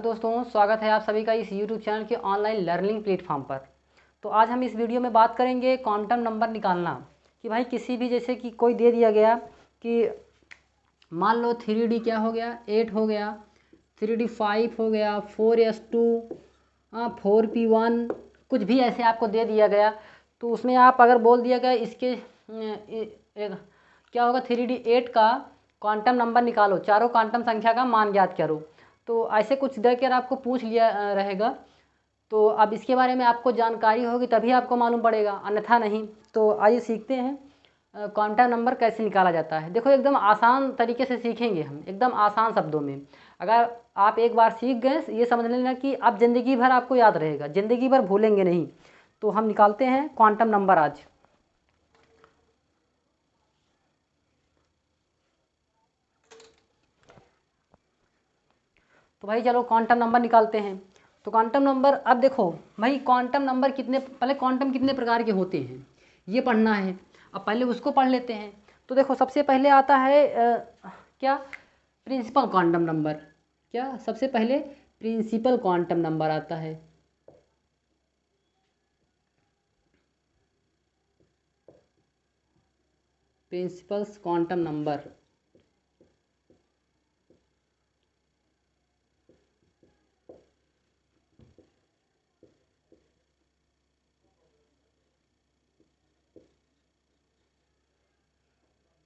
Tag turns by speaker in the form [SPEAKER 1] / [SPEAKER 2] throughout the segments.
[SPEAKER 1] दोस्तों, स्वागत है आप सभी का इस YouTube चैनल के ऑनलाइन लर्निंग प्लेटफॉर्म पर। तो आज हम इस वीडियो में बात करेंगे क्वांटम नंबर निकालना कि भाई किसी भी जैसे कि कोई दे दिया गया कि मान लो 3D क्या हो गया 8 हो गया, 3D 5 हो गया, 4s2 4p1 कुछ भी ऐसे आपको दे दिया गया। तो उसमें आप अगर बोल दिया गया इसके क्या होगा 3D 8 का क्वांटम नंबर निकालो, चारों क्वांटम संख्या का मान ज्ञात करो। तो ऐसे कुछ देकर आपको पूछ लिया रहेगा। तो अब इसके बारे में आपको जानकारी होगी तभी आपको मालूम पड़ेगा, अन्यथा नहीं। तो आइए सीखते हैं क्वांटम नंबर कैसे निकाला जाता है। देखो एकदम आसान तरीके से सीखेंगे हम, एकदम आसान शब्दों में। अगर आप एक बार सीख गए ये समझ लेना कि अब ज़िंदगी भर आपको याद रहेगा, ज़िंदगी भर भूलेंगे नहीं। तो हम निकालते हैं क्वांटम नंबर आज। तो भाई चलो क्वांटम नंबर निकालते हैं। तो क्वांटम नंबर, अब देखो भाई क्वांटम नंबर पहले क्वांटम कितने प्रकार के होते हैं ये पढ़ना है। अब पहले उसको पढ़ लेते हैं। तो देखो सबसे पहले आता है क्या प्रिंसिपल क्वांटम नंबर। क्या सबसे पहले प्रिंसिपल क्वांटम नंबर आता है। Principal quantum number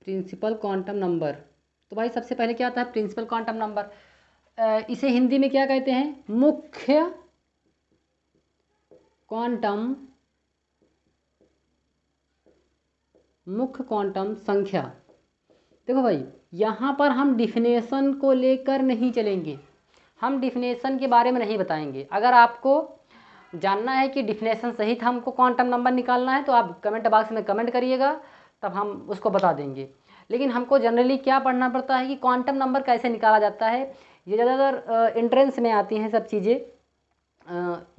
[SPEAKER 1] principal quantum number. तो भाई सबसे पहले क्या आता है प्रिंसिपल क्वांटम नंबर। इसे हिंदी में क्या कहते हैं, मुख्य क्वांटम संख्या। देखो भाई यहाँ पर हम डिफिनेशन को लेकर नहीं चलेंगे, हम डिफिनेशन के बारे में नहीं बताएंगे। अगर आपको जानना है कि डिफिनेशन सहित हमको क्वांटम नंबर निकालना है तो आप कमेंट बॉक्स में कमेंट करिएगा, तब हम उसको बता देंगे। लेकिन हमको जनरली क्या पढ़ना पड़ता है कि क्वांटम नंबर कैसे निकाला जाता है। ये ज़्यादातर एंट्रेंस में आती हैं सब चीज़ें,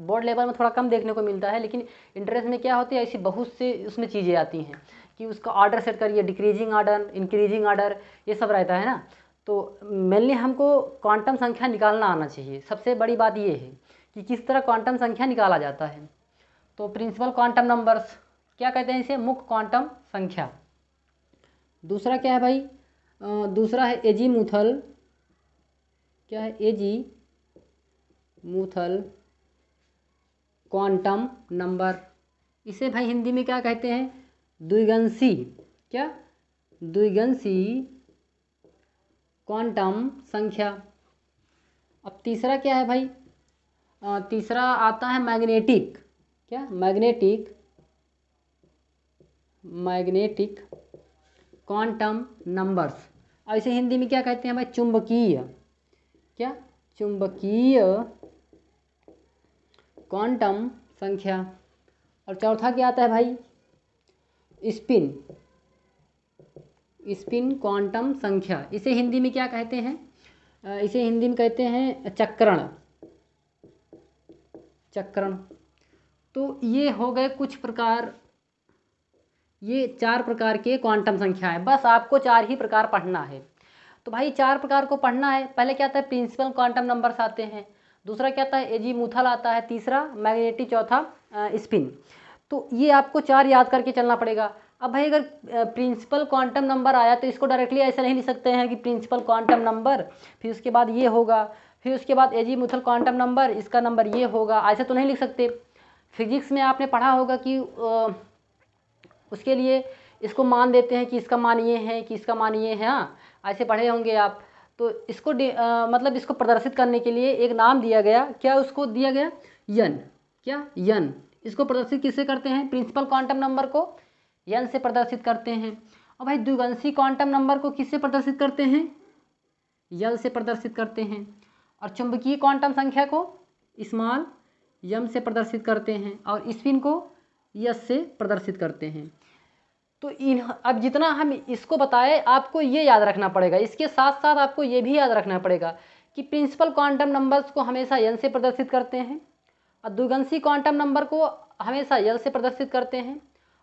[SPEAKER 1] बोर्ड लेवल में थोड़ा कम देखने को मिलता है, लेकिन एंट्रेंस में क्या होती है ऐसी बहुत से उसमें चीज़ें आती हैं कि उसका ऑर्डर सेट करिए, डिक्रीजिंग ऑर्डर, इंक्रीजिंग ऑर्डर, ये सब रहता है ना। तो मेनली हमको क्वांटम संख्या निकालना आना चाहिए। सबसे बड़ी बात ये है कि किस तरह क्वांटम संख्या निकाला जाता है। तो प्रिंसिपल क्वांटम नंबर्स क्या कहते हैं, इसे मुख्य क्वांटम संख्या। दूसरा क्या है भाई, दूसरा है एजीमुथल। क्या है, एजीमुथल क्वांटम नंबर। इसे भाई हिंदी में क्या कहते हैं, द्विगंशी। क्या, द्विगंशी क्वांटम संख्या। अब तीसरा क्या है भाई, तीसरा आता है मैग्नेटिक। क्या, मैग्नेटिक क्वांटम नंबर्स। और इसे हिंदी में क्या कहते हैं भाई, चुंबकीय। क्या, चुंबकीय क्वांटम संख्या। और चौथा क्या आता है भाई, स्पिन क्वांटम संख्या। इसे हिंदी में क्या कहते हैं, इसे हिंदी में कहते हैं चक्रण। तो ये हो गए कुछ प्रकार, ये 4 प्रकार के क्वांटम संख्या है। बस आपको 4 ही प्रकार पढ़ना है। तो भाई 4 प्रकार को पढ़ना है। पहले क्या आता है प्रिंसिपल क्वांटम नंबर्स आते हैं, दूसरा क्या आता है एजीमुथल आता है, तीसरा मैग्नेटिक, चौथा स्पिन। तो ये आपको 4 याद करके चलना पड़ेगा। अब भाई अगर प्रिंसिपल क्वांटम नंबर आया तो इसको डायरेक्टली ऐसा नहीं लिख सकते हैं कि प्रिंसिपल क्वांटम नंबर फिर उसके बाद ये होगा, फिर उसके बाद एजीमुथल क्वांटम नंबर इसका नंबर ये होगा, ऐसा तो नहीं लिख सकते। फिजिक्स में आपने पढ़ा होगा कि उसके लिए इसको मान देते हैं कि इसका मान ये है, कि इसका मान ये है। हाँ, ऐसे पढ़े होंगे आप। तो इसको मतलब इसको प्रदर्शित करने के लिए एक नाम दिया गया। क्या उसको दिया गया, यन। क्या, यन। इसको प्रदर्शित किससे करते हैं, प्रिंसिपल क्वांटम नंबर को यन से प्रदर्शित करते हैं। और भाई द्विगंशी क्वांटम नंबर को किससे प्रदर्शित करते हैं, यल से प्रदर्शित करते हैं। और चुंबकीय क्वांटम संख्या को स्मॉल यम से प्रदर्शित करते हैं, और स्पिन को यस से प्रदर्शित करते हैं। तो अब जितना हम इसको बताए आपको ये याद रखना पड़ेगा। इसके साथ साथ आपको ये भी याद रखना पड़ेगा कि प्रिंसिपल क्वांटम नंबर्स को हमेशा एन से प्रदर्शित करते हैं, और द्विगंशी क्वांटम नंबर को हमेशा यल से प्रदर्शित करते हैं,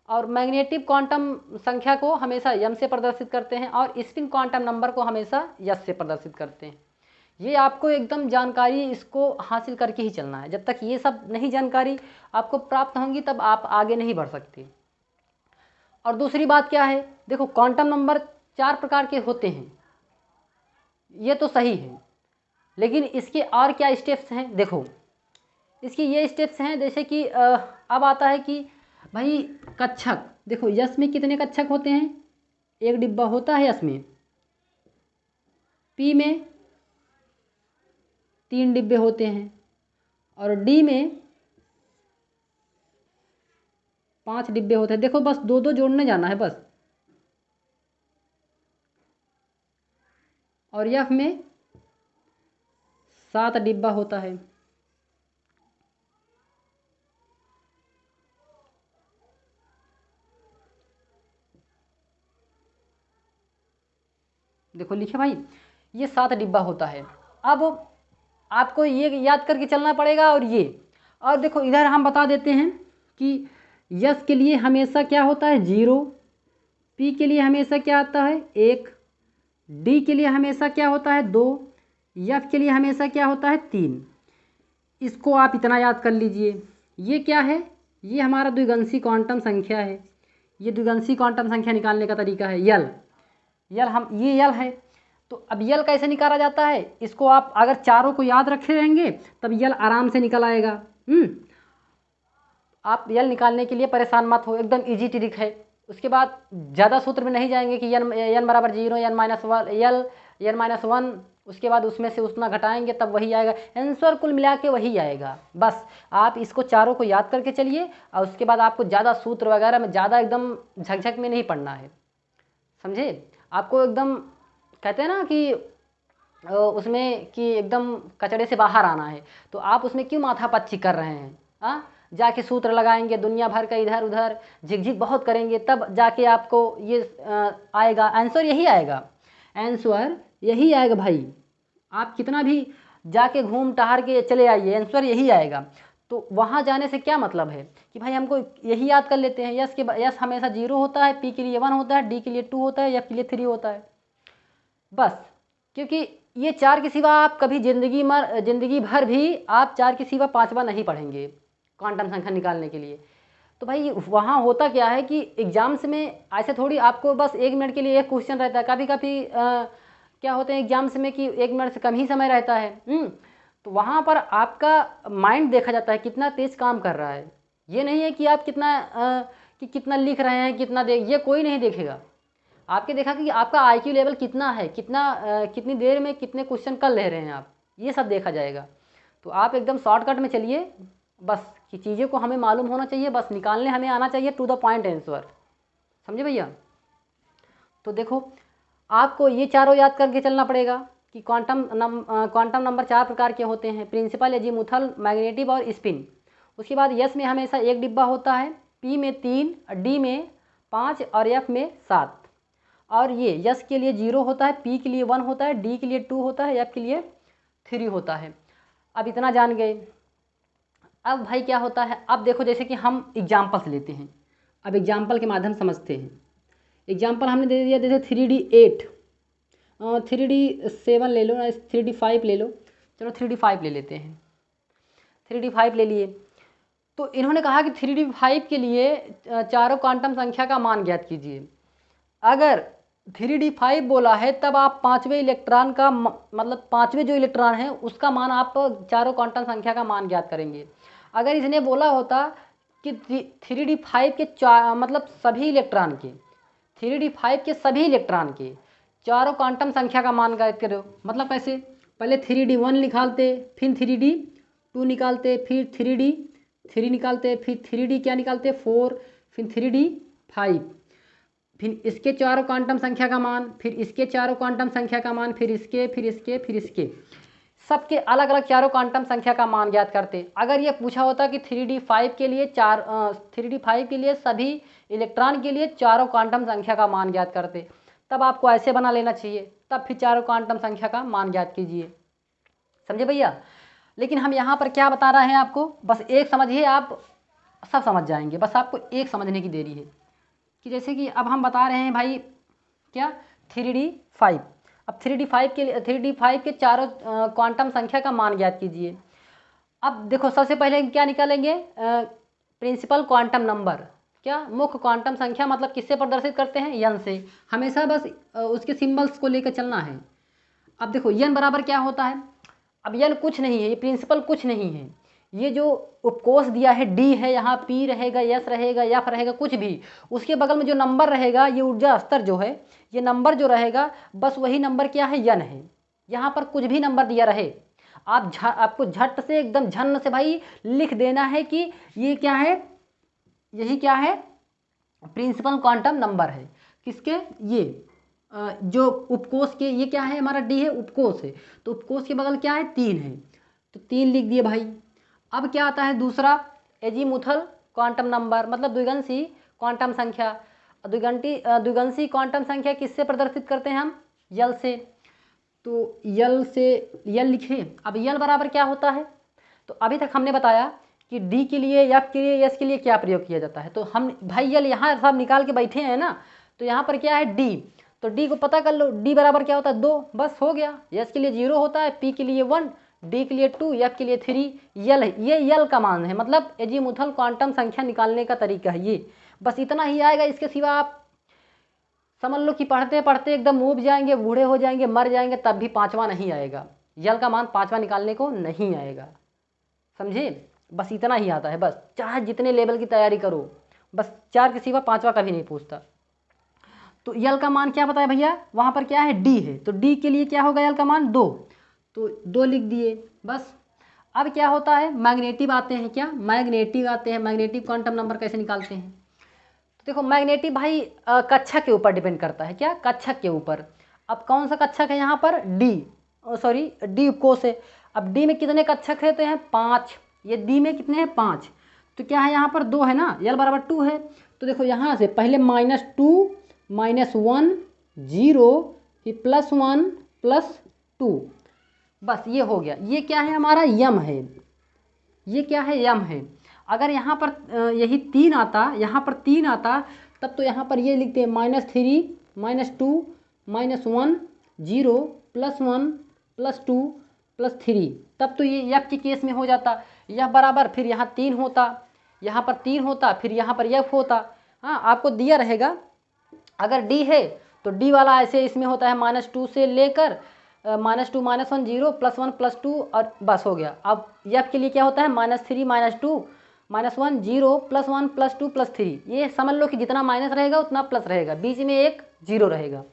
[SPEAKER 1] और मैग्नेटिक क्वांटम संख्या को हमेशा यम से प्रदर्शित करते हैं, और स्पिन क्वांटम नंबर को हमेशा यस से प्रदर्शित करते हैं। ये आपको एकदम जानकारी इसको हासिल करके ही चलना है। जब तक ये सब नहीं जानकारी आपको प्राप्त होंगी तब आप आगे नहीं बढ़ सकते। और दूसरी बात क्या है, देखो क्वांटम नंबर 4 प्रकार के होते हैं, ये तो सही है, लेकिन इसके और क्या स्टेप्स हैं। देखो इसके ये स्टेप्स हैं, जैसे कि अब आता है कि भाई कक्षक, देखो यस में कितने कक्षक होते हैं, एक डिब्बा होता है यस में। पी में 3 डिब्बे होते हैं और डी में 5 डिब्बे होते हैं। देखो बस 2-2 जोड़ने जाना है बस। और एफ में 7 डिब्बा होता है। देखो लिखे भाई, ये 7 डिब्बा होता है। अब आपको ये याद करके चलना पड़ेगा। और देखो इधर हम बता देते हैं कि यस के लिए हमेशा क्या होता है 0, पी के लिए हमेशा क्या आता है 1, डी के लिए हमेशा क्या होता है 2, एफ के लिए हमेशा क्या होता है 3। इसको आप इतना याद कर लीजिए। ये क्या है, ये हमारा द्विगंशी क्वांटम संख्या है। ये द्विगंशी क्वांटम संख्या निकालने का तरीका है यल। ये यल है। तो अब यल कैसे निकाला जाता है, इसको आप अगर चारों को याद रखे रहेंगे तब यल आराम से निकल आएगा। आप यल निकालने के लिए परेशान मत हो, एकदम इजी ट्रिक है। उसके बाद ज़्यादा सूत्र में नहीं जाएंगे कि एन बराबर 0, n-1, उसके बाद उसमें से उतना घटाएंगे तब वही आएगा। आंसर कुल मिला के वही आएगा। बस आप इसको चारों को याद करके चलिए और उसके बाद आपको ज़्यादा सूत्र वगैरह में ज़्यादा एकदम झकझक में नहीं पढ़ना है, समझे। आपको एकदम कहते हैं ना कि उसमें कि एकदम कचड़े से बाहर आना है, तो आप उसमें क्यों माथापच्ची कर रहे हैं। जाके सूत्र लगाएंगे दुनिया भर का, इधर उधर झिकझिक बहुत करेंगे, तब जाके आपको ये आएगा। आंसर यही आएगा, आंसर यही आएगा भाई। आप कितना भी जाके घूम टहर के चले आइए, आंसर यही आएगा। तो वहाँ जाने से क्या मतलब है कि भाई हमको यही याद कर लेते हैं। यस हमेशा 0 होता है, पी के लिए 1 होता है, डी के लिए 2 होता है, एफ के लिए 3 होता है। बस क्योंकि ये 4 के सिवा आप कभी ज़िंदगी भर भी आप 4 के सिवा 5वां नहीं पढ़ेंगे क्वांटम संख्या निकालने के लिए। तो भाई वहाँ होता क्या है कि एग्जाम्स में ऐसे थोड़ी आपको बस 1 मिनट के लिए एक क्वेश्चन रहता है। कभी कभी क्या होते हैं एग्जाम्स में कि 1 मिनट से कम ही समय रहता है। तो वहाँ पर आपका माइंड देखा जाता है कितना तेज काम कर रहा है। ये नहीं है कि आप कितना लिख रहे हैं, ये कोई नहीं देखेगा। आपके देखा कि आपका IQ लेवल कितना है, कितनी देर में कितने क्वेश्चन कर ले रहे हैं आप, ये सब देखा जाएगा। तो आप एकदम शॉर्टकट में चलिए, बस कि चीज़ें को हमें मालूम होना चाहिए, बस निकालने हमें आना चाहिए, टू द पॉइंट आंसर, समझे भैया। तो देखो आपको ये चारों याद करके चलना पड़ेगा कि क्वांटम नंबर 4 प्रकार के होते हैं, प्रिंसिपल, एजीमुथल, मैग्नेटिक और स्पिन। उसके बाद यस में हमेशा 1 डिब्बा होता है, पी में 3, डी में 5 और एफ में 7। और ये यस के लिए 0 होता है, पी के लिए 1 होता है, डी के लिए 2 होता है, एफ के लिए 3 होता है। अब इतना जान गए। अब भाई क्या होता है, अब देखो जैसे कि हम एग्जाम्पल्स लेते हैं। अब एग्जाम्पल के माध्यम समझते हैं। एग्जाम्पल हमने दे दिया, जैसे 3D8, 3D7 ले लो, 3D5 ले लो। चलो 3D5 ले लेते हैं। 3D5 ले लिए तो इन्होंने कहा कि 3D5 के लिए चारों क्वांटम संख्या का मान ज्ञात कीजिए। अगर 3D5 बोला है तब आप 5वें इलेक्ट्रॉन का मतलब 5वें जो इलेक्ट्रॉन है उसका मान आप चारों क्वांटम संख्या का मान ज्ञात करेंगे। अगर इसने बोला होता कि 3D5 के मतलब सभी इलेक्ट्रॉन के 3D5 के सभी इलेक्ट्रॉन के चारों क्वांटम संख्या का मान ज्ञात करो, मतलब कैसे, पहले 3D1 निकालते, फिर 3D2 निकालते, फिर 3D3 निकालते, फिर 3D क्या निकालते 4, फिर 3D5, फिर इसके चारों क्वांटम संख्या का मान, फिर इसके चारों क्वांटम संख्या का मान, फिर इसके सबके अलग अलग चारों क्वांटम संख्या का मान ज्ञात करते। अगर ये पूछा होता कि 3D5 के लिए 3D5 के लिए सभी इलेक्ट्रॉन के लिए चारों क्वांटम संख्या का मान ज्ञात करते, तब आपको ऐसे बना लेना चाहिए, तब फिर चारों क्वांटम संख्या का मान ज्ञात कीजिए, समझे भैया। लेकिन हम यहाँ पर क्या बता रहे हैं आपको, बस एक समझिए, आप सब समझ जाएंगे, बस आपको एक समझने की देरी है कि जैसे कि अब हम बता रहे हैं भाई क्या 3D5। अब 3D5 के लिए 3D5 के चारों क्वांटम संख्या का मान ज्ञात कीजिए। अब देखो सबसे पहले क्या निकालेंगे, प्रिंसिपल क्वांटम नंबर, क्या मुख्य क्वांटम संख्या, मतलब किससे प्रदर्शित करते हैं, यन से। हमेशा बस उसके सिंबल्स को लेकर चलना है। अब देखो यन बराबर क्या होता है, अब यन कुछ नहीं है, ये प्रिंसिपल कुछ नहीं है, ये जो उपकोष दिया है डी है, यहाँ पी रहेगा, यस रहेगा, एफ रहेगा, कुछ भी, उसके बगल में जो नंबर रहेगा, ये ऊर्जा स्तर जो है, ये नंबर जो रहेगा, बस वही नंबर क्या है, यन है। यहाँ पर कुछ भी नंबर दिया रहे, आपको झट से एकदम झन्न से भाई लिख देना है कि ये क्या है, यही क्या है, प्रिंसिपल क्वांटम नंबर है। किसके, ये जो उपकोष के, ये क्या है हमारा डी है, उपकोष है, तो उपकोष के बगल क्या है, 3 है, तो 3 लिख दिए भाई। अब क्या आता है दूसरा, एजीमुथल क्वांटम नंबर, मतलब द्विगंशी क्वांटम संख्या। द्विगंशी क्वांटम संख्या किससे प्रदर्शित करते हैं हम, यल से, तो यल से यल लिखे। अब यल बराबर क्या होता है, तो अभी तक हमने बताया कि डी के लिए, एफ के लिए, एस के लिए क्या प्रयोग किया जाता है, तो हम भाई यल यहाँ सब निकाल के बैठे हैं ना, तो यहाँ पर क्या है डी, तो डी को पता कर लो, डी बराबर क्या होता है 2, बस हो गया। एस के लिए 0 होता है, पी के लिए 1, डी के लिए 2, एफ के लिए 3, यल है, ये यल का मान है, मतलब एजीमुथल क्वांटम संख्या निकालने का तरीका है ये, बस इतना ही आएगा। इसके सिवा आप समझ लो कि पढ़ते पढ़ते एकदम ऊब जाएंगे, बूढ़े हो जाएंगे, मर जाएंगे, तब भी 5वां नहीं आएगा, यल का मान 5वां निकालने को नहीं आएगा, समझे, बस इतना ही आता है, बस चाहे जितने लेवल की तैयारी करो, बस 4 के सिवा 5वां कभी नहीं पूछता। तो यल का मान क्या बताया भैया, वहाँ पर क्या है डी है, तो डी के लिए क्या होगा यल का मान 2, तो 2 लिख दिए बस। अब क्या होता है, मैग्नेटिव आते हैं, क्या मैग्नेटिव आते हैं, मैग्नेटिव क्वांटम नंबर कैसे निकालते हैं, तो देखो मैग्नेटिव भाई कक्षक के ऊपर डिपेंड करता है, क्या कक्षक के ऊपर। अब कौन सा कक्षक है यहाँ पर, डी, सॉरी डी उपकोष है। अब डी में कितने कक्षक रहते हैं, 5, ये डी में कितने हैं 5, तो क्या है यहाँ पर 2 है ना, यल बराबर 2 है, तो देखो यहाँ से पहले -2 -1 0 फिर +1 +2, बस ये हो गया। ये क्या है हमारा यम है, ये क्या है यम है। अगर यहाँ पर यही 3 आता, यहाँ पर 3 आता, तब तो यहाँ पर ये लिखते हैं -3 -2 -1 0 +1 +2 +3, तब तो ये यफ के केस में हो जाता, यफ बराबर फिर यहाँ 3 होता, यहाँ पर 3 होता, फिर यहाँ पर यफ होता। हाँ आपको दिया रहेगा, अगर डी है तो डी वाला ऐसे इसमें होता है -2 से लेकर -2 -1 0 +1 +2 और बस हो गया। अब एफ के लिए क्या होता है -3 -2 -1 0 +1 +2 +3, ये समझ लो कि जितना माइनस रहेगा उतना प्लस रहेगा, बीच में एक 0 रहेगा,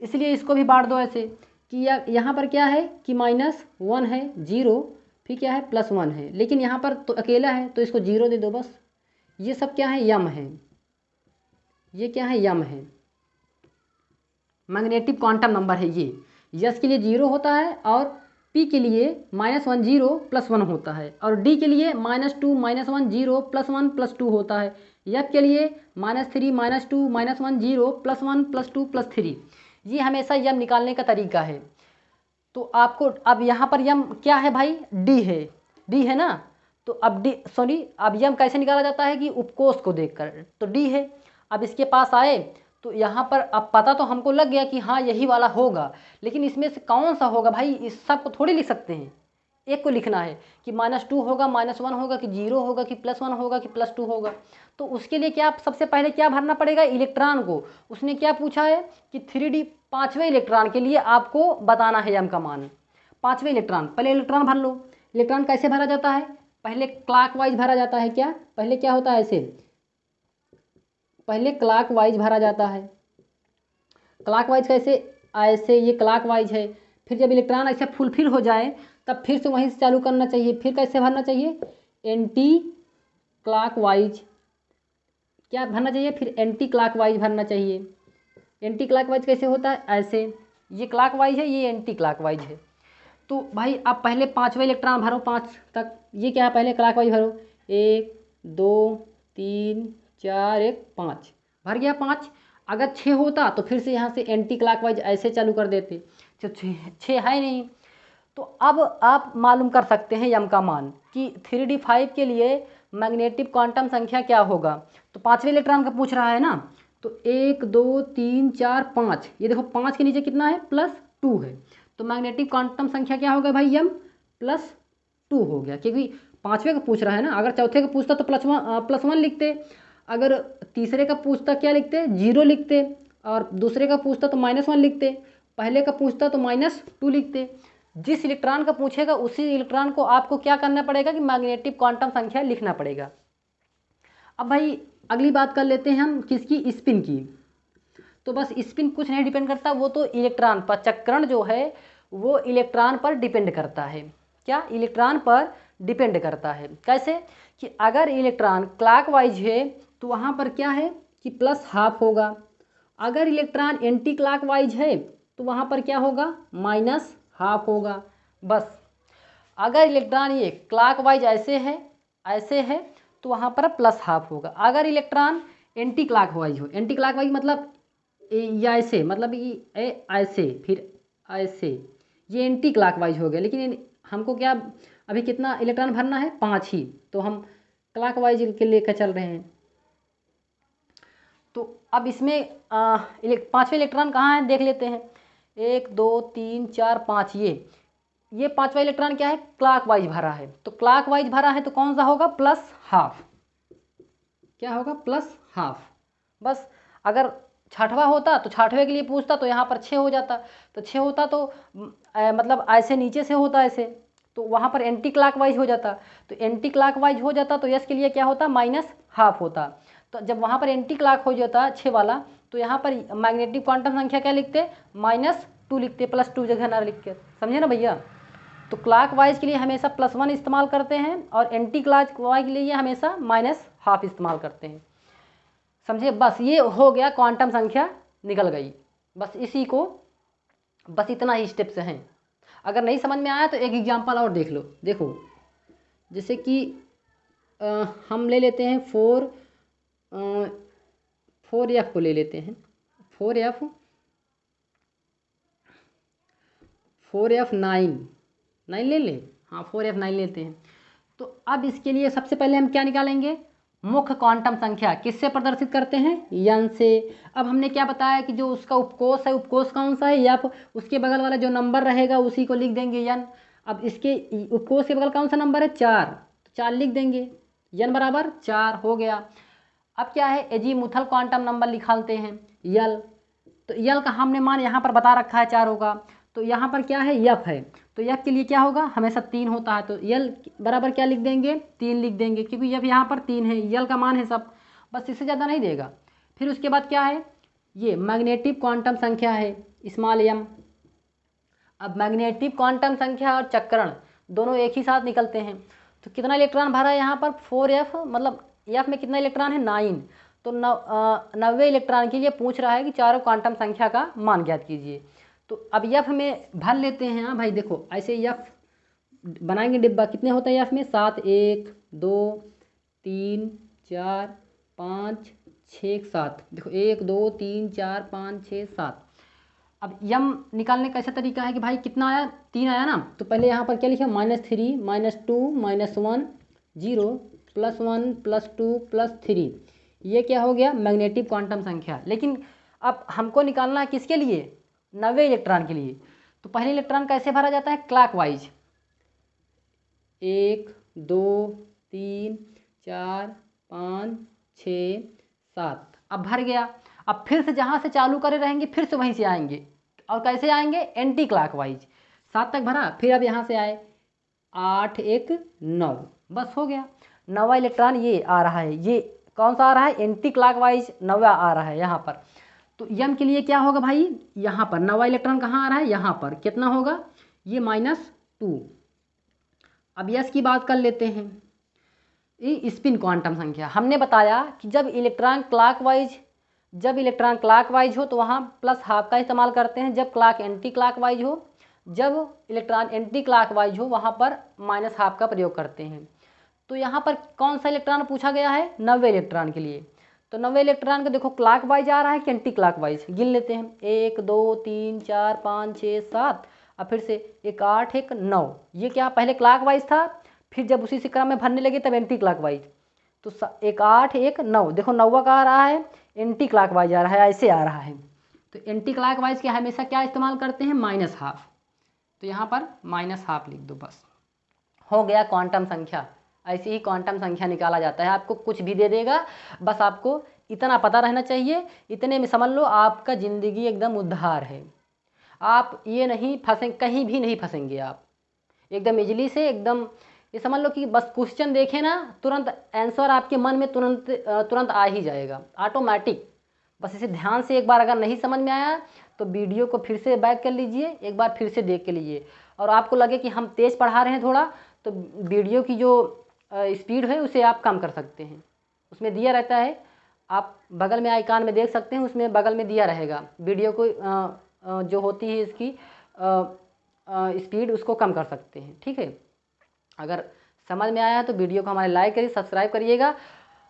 [SPEAKER 1] इसलिए इसको भी बांट दो ऐसे कि यहाँ पर क्या है कि -1 है 0 फिर क्या है +1 है, लेकिन यहाँ पर तो अकेला है तो इसको 0 दे दो बस। ये सब क्या है यम है, ये क्या है यम है, मैग्नेटिव क्वांटम नंबर है ये। यस के लिए 0 होता है और पी के लिए -1 0 +1 होता है, और डी के लिए -2 -1 0 +1 +2 होता है, एफ के लिए -3 -2 -1 0 +1 +2 +3। ये हमेशा यम निकालने का तरीका है। तो आपको अब यहाँ पर यम क्या है भाई, डी है, डी है ना, तो अब डी सॉरी अब यम कैसे निकाला जाता है कि उपकोष को देखकर, तो डी है। अब इसके पास आए तो यहाँ पर अब पता तो हमको लग गया कि हाँ यही वाला होगा, लेकिन इसमें से कौन सा होगा भाई, इस सब को थोड़ी लिख सकते हैं, एक को लिखना है कि -2 होगा -1 होगा कि 0 होगा कि +1 होगा कि +2 होगा। तो उसके लिए क्या सबसे पहले क्या भरना पड़ेगा, इलेक्ट्रॉन को। उसने क्या पूछा है कि 3D 5वें इलेक्ट्रॉन के लिए आपको बताना है यम का मान, 5वें इलेक्ट्रॉन। पहले इलेक्ट्रॉन भर लो। इलेक्ट्रॉन कैसे भरा जाता है, पहले क्लॉकवाइज भरा जाता है, क्या पहले क्या होता है ऐसे, पहले क्लॉकवाइज भरा जाता है। क्लॉकवाइज कैसे, ऐसे ये क्लॉकवाइज है, फिर जब इलेक्ट्रॉन ऐसे फुलफिल हो जाए तब फिर से वहीं से चालू करना चाहिए। फिर कैसे भरना चाहिए, एंटी क्लॉकवाइज, क्या भरना चाहिए, फिर एंटी क्लॉकवाइज भरना चाहिए। एंटी क्लॉकवाइज कैसे होता है, ऐसे, ये क्लॉकवाइज है, ये एंटी क्लॉकवाइज है। तो भाई आप पहले 5वें इलेक्ट्रॉन भरो 5 तक, ये क्या है पहले क्लॉकवाइज भरो, 1 2 3 4 1 5 भर गया 5। अगर 6 होता तो फिर से यहाँ से एंटी क्लॉकवाइज ऐसे चालू कर देते, तो 6 है नहीं। तो अब आप मालूम कर सकते हैं यम का मान कि 3D5 के लिए मैग्नेटिक क्वांटम संख्या क्या होगा। तो 5वें इलेक्ट्रॉन का पूछ रहा है ना, तो 1 2 3 4 5, ये देखो 5 के नीचे कितना है +2 2 है। तो मैग्नेटिक क्वांटम संख्या क्या हो गया भाई, m +2 हो गया, क्योंकि पाँचवें का पूछ रहा है ना। अगर चौथे का पूछता तो +1 लिखते, अगर तीसरे का पूछता क्या लिखते, 0 लिखते, और दूसरे का पूछता तो -1 लिखते, पहले का पूछता तो -2 लिखते। जिस इलेक्ट्रॉन का पूछेगा उसी इलेक्ट्रॉन को आपको क्या करना पड़ेगा कि मैग्नेटिक क्वांटम संख्या लिखना पड़ेगा। अब भाई अगली बात कर लेते हैं हम किसकी, स्पिन की। तो बस स्पिन कुछ नहीं डिपेंड करता, वो तो इलेक्ट्रॉन पर, चक्रण जो है वो इलेक्ट्रॉन पर डिपेंड करता है। क्या, इलेक्ट्रॉन पर डिपेंड करता है। कैसे कि अगर इलेक्ट्रॉन क्लॉकवाइज है तो वहाँ पर क्या है कि +½ होगा, अगर इलेक्ट्रॉन एंटी क्लॉकवाइज है तो वहाँ पर क्या होगा, -½ होगा। बस अगर इलेक्ट्रॉन ये क्लॉकवाइज ऐसे है तो वहाँ पर +½ होगा। अगर इलेक्ट्रॉन एंटी क्लॉकवाइज हो, एंटी क्लॉकवाइज मतलब या ऐसे, मतलब ये ऐसे फिर ऐसे, ये एंटी क्लॉकवाइज हो गया। लेकिन हमको क्या अभी कितना इलेक्ट्रॉन भरना है, 5 ही, तो हम क्लॉकवाइज के लेकर चल रहे हैं। तो अब इसमें 5वें इलेक्ट्रॉन कहाँ है देख लेते हैं। 1 2 3 4 5, ये 5वां इलेक्ट्रॉन क्या है, क्लॉकवाइज भरा है। तो क्लॉकवाइज भरा है तो कौन सा होगा, +½ क्या होगा, +½ बस। अगर 6वां होता तो 6वें के लिए पूछता तो यहाँ पर 6 हो जाता, तो 6 होता तो मतलब ऐसे नीचे से होता ऐसे, तो वहाँ पर एंटी क्लॉकवाइज हो जाता। तो एंटी क्लॉकवाइज हो जाता तो यस के लिए क्या होता, -½ होता। तो जब वहाँ पर एंटी क्लॉक हो जाता 6 वाला, तो यहाँ पर मैग्नेटिक क्वांटम संख्या क्या लिखते, -2 लिखते, +2 जगह ना लिख के। समझे ना भैया। तो क्लॉकवाइज के लिए हमेशा +1 इस्तेमाल करते हैं और एंटी क्लॉकवाइज के लिए हमेशा -½ इस्तेमाल करते हैं। समझे। बस ये हो गया, क्वांटम संख्या निकल गई। बस इसी को, बस इतना ही स्टेप्स हैं। अगर नहीं समझ में आया तो एक एग्जांपल और देख लो। देखो जैसे कि हम ले लेते हैं 4F को ले लेते हैं, 4F9 ले लें, हाँ 4F9 लेते हैं। तो अब इसके लिए सबसे पहले हम क्या निकालेंगे, मुख्य क्वांटम संख्या। किससे प्रदर्शित करते हैं, n से। अब हमने क्या बताया कि जो उसका उपकोष है, उपकोष कौन सा है, F, उसके बगल वाला जो नंबर रहेगा उसी को लिख देंगे n। अब इसके उपकोष के बगल कौन सा नंबर है, 4, तो 4 लिख देंगे, n बराबर 4 हो गया। अब क्या है, एजीमुथल क्वांटम नंबर निकालते हैं, L। तो L का हमने मान यहाँ पर बता रखा है 4 होगा, तो यहाँ पर क्या है, F है, तो F के लिए क्या होगा, हमेशा 3 होता है, तो L बराबर क्या लिख देंगे, 3 लिख देंगे, क्योंकि F यहाँ पर 3 है, L का मान है सब, बस इससे ज़्यादा नहीं देगा। फिर उसके बाद क्या है, ये मैग्नेटिक क्वांटम संख्या है, m। अब मैग्नेटिक क्वांटम संख्या और चक्रण दोनों एक ही साथ निकलते हैं। तो कितना इलेक्ट्रॉन भरा है यहाँ पर, 4F, मतलब F में कितना इलेक्ट्रॉन है, 9। तो 90 इलेक्ट्रॉन के लिए पूछ रहा है कि चारों क्वांटम संख्या का मान ज्ञात कीजिए। तो अब F में भर लेते हैं। हाँ भाई देखो, ऐसे F बनाएंगे डिब्बा, कितने होते हैं F में, 7, 1 2 3 4 5 6 7, देखो 1 2 3 4 5 6 7। अब यम निकालने का ऐसा तरीका है कि भाई कितना आया, 3 आया ना, तो पहले यहाँ पर क्या लिखा, -3 -2 -1 0 +1 +2 +3, ये क्या हो गया, मैग्नेटिक क्वांटम संख्या। लेकिन अब हमको निकालना है किसके लिए, 90 इलेक्ट्रॉन के लिए। तो पहले इलेक्ट्रॉन कैसे भरा जाता है, क्लॉकवाइज, 1 2 3 4 5 6 7, अब भर गया। अब फिर से जहाँ से चालू करे रहेंगे फिर से वहीं से आएंगे, और कैसे आएंगे, एंटी क्लॉकवाइज। 7 तक भरा, फिर अब यहाँ से आए 8 1 9, बस हो गया। 9वां इलेक्ट्रॉन ये आ रहा है, ये कौन सा आ रहा है, एंटी क्लॉकवाइज 9वां आ रहा है यहाँ पर। तो यम के लिए क्या होगा भाई, यहाँ पर 9वां इलेक्ट्रॉन कहाँ आ रहा है, यहाँ पर कितना होगा, ये -2। अब यस की बात कर लेते हैं, ये स्पिन क्वांटम संख्या। हमने बताया कि जब इलेक्ट्रॉन क्लॉकवाइज हो तो वहाँ +½ का इस्तेमाल करते हैं, जब क्लॉक एंटी क्लॉकवाइज हो, जब इलेक्ट्रॉन एंटी क्लॉकवाइज हो वहाँ पर -½ का प्रयोग करते हैं। तो यहाँ पर कौन सा इलेक्ट्रॉन पूछा गया है, 90 इलेक्ट्रॉन के लिए। तो 90 इलेक्ट्रॉन को देखो क्लॉकवाइज आ रहा है कि एंटी क्लॉकवाइज, गिन लेते हैं, 1 2 3 4 5 6 7, अब फिर से 1 8 1 9, ये क्या पहले क्लॉकवाइज था, फिर जब उसी से क्रम में भरने लगे तब एंटी क्लॉकवाइज। तो 1 8 1 9, देखो 9वां का आ रहा है, एंटी क्लॉकवाइज आ रहा है, ऐसे आ रहा है। तो एंटी क्लॉकवाइज के हमेशा क्या इस्तेमाल करते हैं, माइनस हाफ। तो यहाँ पर माइनस हाफ लिख दो, बस हो गया क्वांटम संख्या। ऐसे ही क्वांटम संख्या निकाला जाता है। आपको कुछ भी दे देगा, बस आपको इतना पता रहना चाहिए, इतने में समझ लो आपका ज़िंदगी एकदम उद्धार है। आप ये नहीं फंसें, कहीं भी नहीं फंसेंगे आप, एकदम इजली से एकदम। ये समझ लो कि बस क्वेश्चन देखें ना, तुरंत आंसर आपके मन में तुरंत आ ही जाएगा, ऑटोमेटिक। बस इसे ध्यान से एक बार अगर नहीं समझ में आया तो वीडियो को फिर से बैक कर लीजिए, एक बार फिर से देख के लीजिए। और आपको लगे कि हम तेज़ पढ़ा रहे हैं थोड़ा, तो वीडियो की जो स्पीड है उसे आप कम कर सकते हैं। उसमें दिया रहता है, आप बगल में आइकान में देख सकते हैं, उसमें बगल में दिया रहेगा वीडियो को जो होती है इसकी स्पीड, उसको कम कर सकते हैं। ठीक है, अगर समझ में आया तो वीडियो को हमारे लाइक करिए, सब्सक्राइब करिएगा।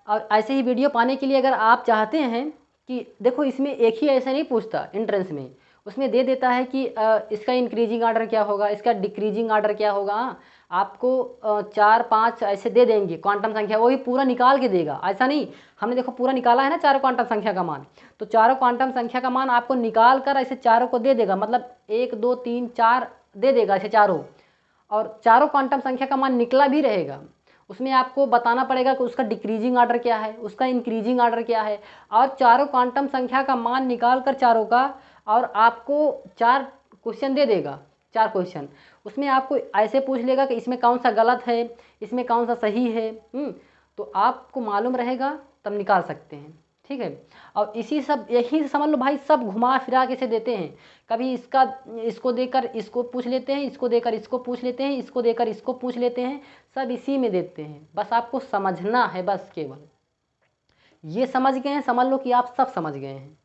[SPEAKER 1] और ऐसे ही वीडियो पाने के लिए अगर आप चाहते हैं कि देखो इसमें एक ही ऐसे नहीं पूछता एंट्रेंस में, उसमें दे देता है कि इसका इंक्रीजिंग ऑर्डर क्या होगा, इसका डिक्रीजिंग ऑर्डर क्या होगा। आपको 4-5 ऐसे दे देंगे क्वांटम संख्या, वही पूरा निकाल के देगा। ऐसा नहीं, हमने देखो पूरा निकाला है ना चारों क्वांटम संख्या का मान, तो चारों क्वांटम संख्या का मान आपको निकाल कर ऐसे चारों को दे देगा, मतलब 1 2 3 4 दे देगा ऐसे चारों। और चारों क्वांटम संख्या का मान निकला भी रहेगा, उसमें आपको बताना पड़ेगा कि उसका डिक्रीजिंग ऑर्डर क्या है, उसका इंक्रीजिंग ऑर्डर क्या है। और चारों क्वांटम संख्या का मान निकाल कर चारों का, और आपको 4 क्वेश्चन दे देगा, 4 क्वेश्चन। उसमें आपको ऐसे पूछ लेगा कि इसमें कौन सा गलत है, इसमें कौन सा सही है। तो आपको मालूम रहेगा तब निकाल सकते हैं। ठीक है, और इसी सब यही समझ लो भाई, सब घुमा फिरा के से देते हैं। कभी इसको देकर इसको पूछ लेते हैं, इसको देकर इसको पूछ लेते हैं, इसको देकर इसको पूछ लेते हैं, सब इसी में देते हैं। बस आपको समझना है, बस केवल ये समझ गए हैं, समझ लो कि आप सब समझ गए हैं।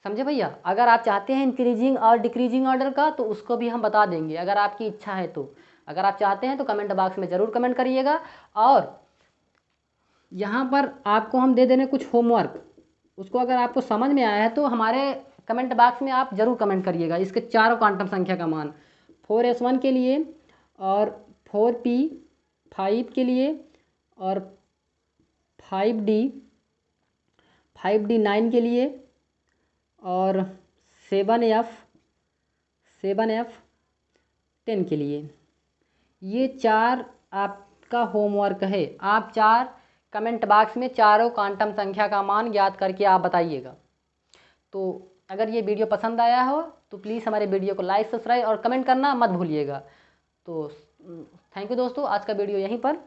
[SPEAKER 1] समझे भैया? अगर आप चाहते हैं इंक्रीजिंग और डिक्रीजिंग ऑर्डर का तो उसको भी हम बता देंगे, अगर आपकी इच्छा है तो। अगर आप चाहते हैं तो कमेंट बॉक्स में ज़रूर कमेंट करिएगा। और यहाँ पर आपको हम दे देने कुछ होमवर्क, उसको अगर आपको समझ में आया है तो हमारे कमेंट बॉक्स में आप ज़रूर कमेंट करिएगा इसके चारों क्वांटम संख्या का मान, 4s1 के लिए, और 4p5 के लिए, और 5d 9 के लिए, और 7f 10 के लिए। ये 4 आपका होमवर्क है। आप 4 कमेंट बॉक्स में चारों क्वांटम संख्या का मान याद करके आप बताइएगा। तो अगर ये वीडियो पसंद आया हो तो प्लीज़ हमारे वीडियो को लाइक, सब्सक्राइब और कमेंट करना मत भूलिएगा। तो थैंक यू दोस्तों, आज का वीडियो यहीं पर